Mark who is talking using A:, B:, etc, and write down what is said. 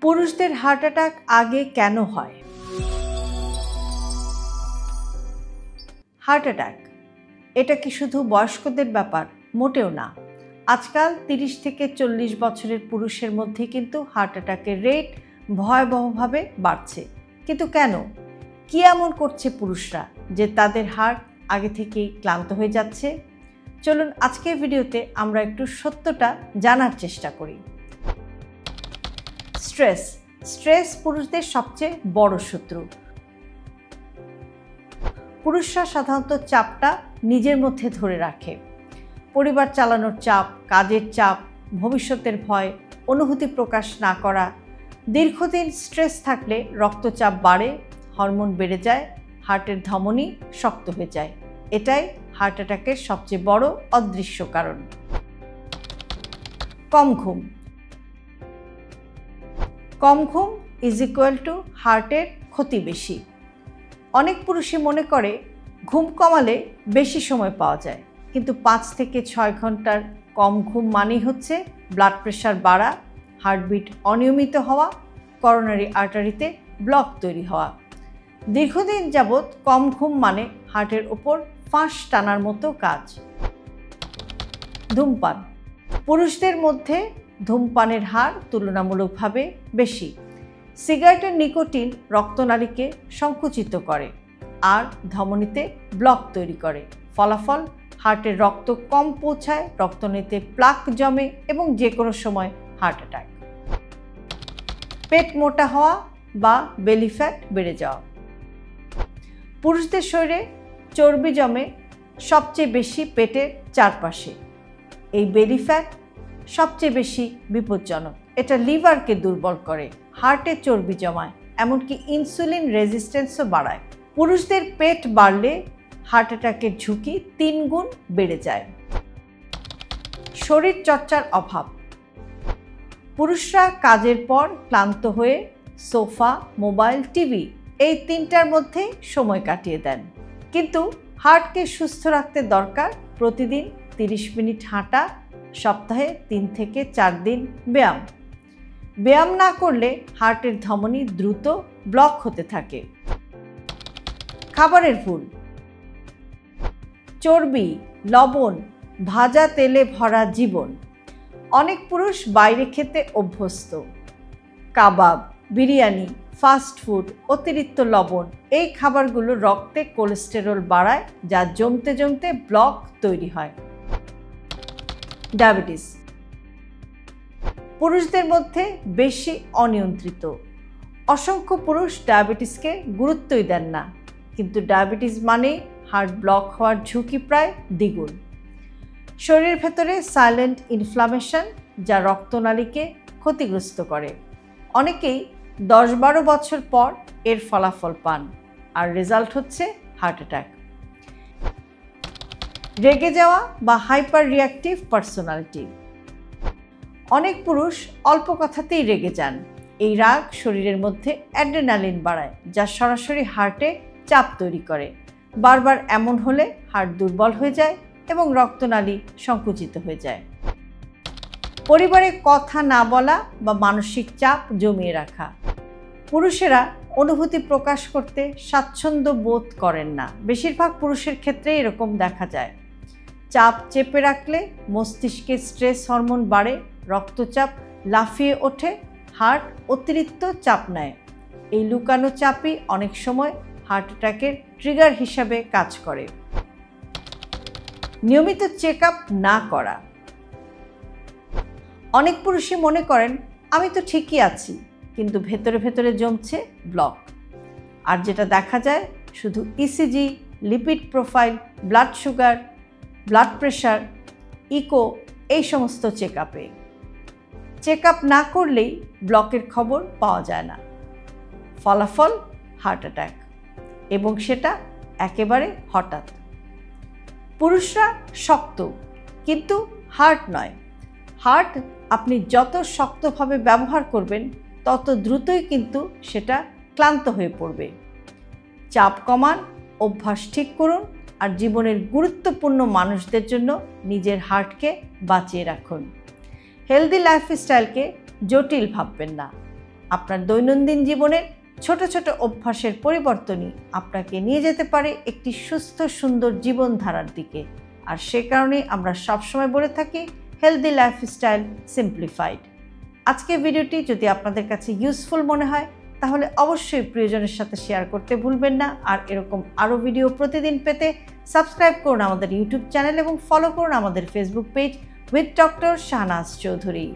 A: পুরুষদের heart attack আগে কেন হয়? হার্ট অ্যাটাক এটা কি শুধু বয়স্কদের ব্যাপার? মোটেও না। আজকাল 30 থেকে 40 বছরের পুরুষের মধ্যে কিন্তু হার্ট অ্যাটাকের রেট ভয়াবহভাবে বাড়ছে। কিন্তু কেন? কি এমন করছে পুরুষরা যে তাদের হার্ট আগে থেকেই ক্লান্ত হয়ে যাচ্ছে? চলুন আজকের ভিডিওতে আমরা একটু সত্যটা জানার চেষ্টা করি। স্ট্রেস পুরুষদের সবচেয়ে বড় শত্রু। পুরুষরা সাধারণত চাপটা নিজের মধ্যে ধরে রাখে। পরিবার চালানোর চাপ, কাজের চাপ, ভবিষ্যতের ভয়, অনুভূতি প্রকাশ না করা। দীর্ঘদিন স্ট্রেস থাকলে রক্তচাপ বাড়ে, হরমোন বেড়ে যায়, হার্টের ধমনী শক্ত হয়ে যায়। এটাই হার্ট অ্যাটাকের সবচেয়ে বড় অদৃশ্য কারণ। কম ঘুম ইজ ইকুয়াল টু হার্টের ক্ষতি বেশি। অনেক পুরুষই মনে করে ঘুম কমালে বেশি সময় পাওয়া যায়, কিন্তু 5 থেকে 6 ঘন্টার কম ঘুম মানেই হচ্ছে ব্লাড প্রেশার বাড়া, হার্টবিট অনিয়মিত হওয়া, করোনারি আর্টারিতে ব্লক তৈরি হওয়া। দীর্ঘদিন যাবৎ কম ঘুম মানে হার্টের ওপর ফাঁস টানার মতো কাজ। ধূমপান। পুরুষদের মধ্যে ধূমপানের হার তুলনামূলকভাবে বেশি। সিগারেটের নিকোটিন রক্তনালীকে সংকুচিত করে আর ধমনীতে ব্লক তৈরি করে। ফলাফল, হার্টের রক্ত কম পৌঁছায়, রক্তনালীতে প্লাক জমে এবং যে কোনো সময় হার্ট অ্যাটাক। পেট মোটা হওয়া বা বেলি ফ্যাট বেড়ে যাওয়া। পুরুষদের শরীরে চর্বি জমে সবচেয়ে বেশি পেটের চারপাশে। এই বেলি ফ্যাট সবচেয়ে বেশি বিপজ্জনক। এটা লিভারকে দুর্বল করে, হার্টে চর্বি জমায়, এমনকি ইনসুলিন রেজিস্ট্যান্সও বাড়ায়। পুরুষদের পেট বাড়লে হার্ট অ্যাটাকের ঝুঁকি 3 গুণ বেড়ে যায়। শরীর চর্চার অভাব। পুরুষরা কাজের পর ক্লান্ত হয়ে সোফা, মোবাইল, টিভি এই 3টার মধ্যেই সময় কাটিয়ে দেন। কিন্তু হার্টকে সুস্থ রাখতে দরকার প্রতিদিন 30 মিনিট হাঁটা, সপ্তাহে 3 থেকে 4 দিন ব্যায়াম না করলে হার্টের ধমনী দ্রুত ব্লক হতে থাকে। খাবারের ভুল। চর্বি, লবণ, ভাজা তেলে ভরা জীবন। অনেক পুরুষ বাইরে খেতে অভ্যস্ত। কাবাব, বিরিয়ানি, ফাস্ট ফুড, অতিরিক্ত লবণ এই খাবারগুলো রক্তে কোলেস্টেরল বাড়ায়, যা জমতে জমতে ব্লক তৈরি হয়। ডায়াবেটিস। পুরুষদের মধ্যে বেশি অনিয়ন্ত্রিত। অসংখ্য পুরুষ ডায়াবেটিসকে গুরুত্বই দেন না, কিন্তু ডায়াবেটিস মানেই হার্ট ব্লক হওয়ার ঝুঁকি প্রায় দ্বিগুণ। শরীরের ভেতরে সাইলেন্ট ইনফ্লামেশন, যা রক্তনালীকে ক্ষতিগ্রস্ত করে। অনেকেই 10-12 বছর পর এর ফলাফল পান, আর রেজাল্ট হচ্ছে হার্ট অ্যাটাক। রেগে যাওয়া বা হাইপার রিঅ্যাক্টিভ পার্সোনালিটি। অনেক পুরুষ অল্প কথাতেই রেগে যান। এই রাগ শরীরের মধ্যে অ্যাড্রেনালিন বাড়ায়, যা সরাসরি হার্টে চাপ তৈরি করে। বারবার এমন হলে হার্ট দুর্বল হয়ে যায় এবং রক্তনালী সংকুচিত হয়ে যায়। পরিবারে কথা না বলা বা মানসিক চাপ জমিয়ে রাখা। পুরুষেরা অনুভূতি প্রকাশ করতে স্বাচ্ছন্দ্য বোধ করেন না। বেশিরভাগ পুরুষের ক্ষেত্রে এরকম দেখা যায়। চাপ চেপে রাখলে মস্তিষ্কে স্ট্রেস হরমোন বাড়ে, রক্তচাপ লাফিয়ে ওঠে, হার্ট অতিরিক্ত চাপ নেয়। এই লুকানো চাপই অনেক সময় হার্ট অ্যাটাকের ট্রিগার হিসাবে কাজ করে। নিয়মিত চেক আপ না করা। অনেক পুরুষই মনে করেন আমি তো ঠিকই আছি, কিন্তু ভেতরে ভেতরে জমছে ব্লক। আর যেটা দেখা যায় শুধু ECG, lipid profile, blood sugar, blood pressure, echo এই সমস্ত চেক আপ না করলেই ব্লকের খবর পাওয়া যায় না। ফলাফল হার্ট অ্যাটাক, এবং সেটা একেবারে হঠাৎ। পুরুষরা শক্ত, কিন্তু হার্ট নয়। হার্ট আপনি যত শক্তভাবে ব্যবহার করবেন তত দ্রুতই কিন্তু সেটা ক্লান্ত হয়ে পড়বে। চাপ কমান, অভ্যাস ঠিক করুন, আর জীবনের গুরুত্বপূর্ণ মানুষদের জন্য নিজের হার্টকে বাঁচিয়ে রাখুন। হেলদি লাইফস্টাইলকে জটিল ভাববেন না। আপনার দৈনন্দিন জীবনের ছোট ছোট অভ্যাসের পরিবর্তনই আপনাকে নিয়ে যেতে পারে একটি সুস্থ সুন্দর জীবনধারার দিকে। আর সে কারণেই আমরা সবসময় বলে থাকি হেলদি লাইফস্টাইল সিম্পলিফাইড। আজকের ভিডিওটি যদি আপনাদের কাছে ইউজফুল মনে হয় তাহলে অবশ্যই প্রিয়জনের সাথে শেয়ার করতে ভুলবেন না। আর এরকম আরও ভিডিও প্রতিদিন পেতে সাবস্ক্রাইব করুন আমাদের ইউটিউব চ্যানেল এবং ফলো করুন আমাদের Facebook page with doctor Shahnaz Chowdhury.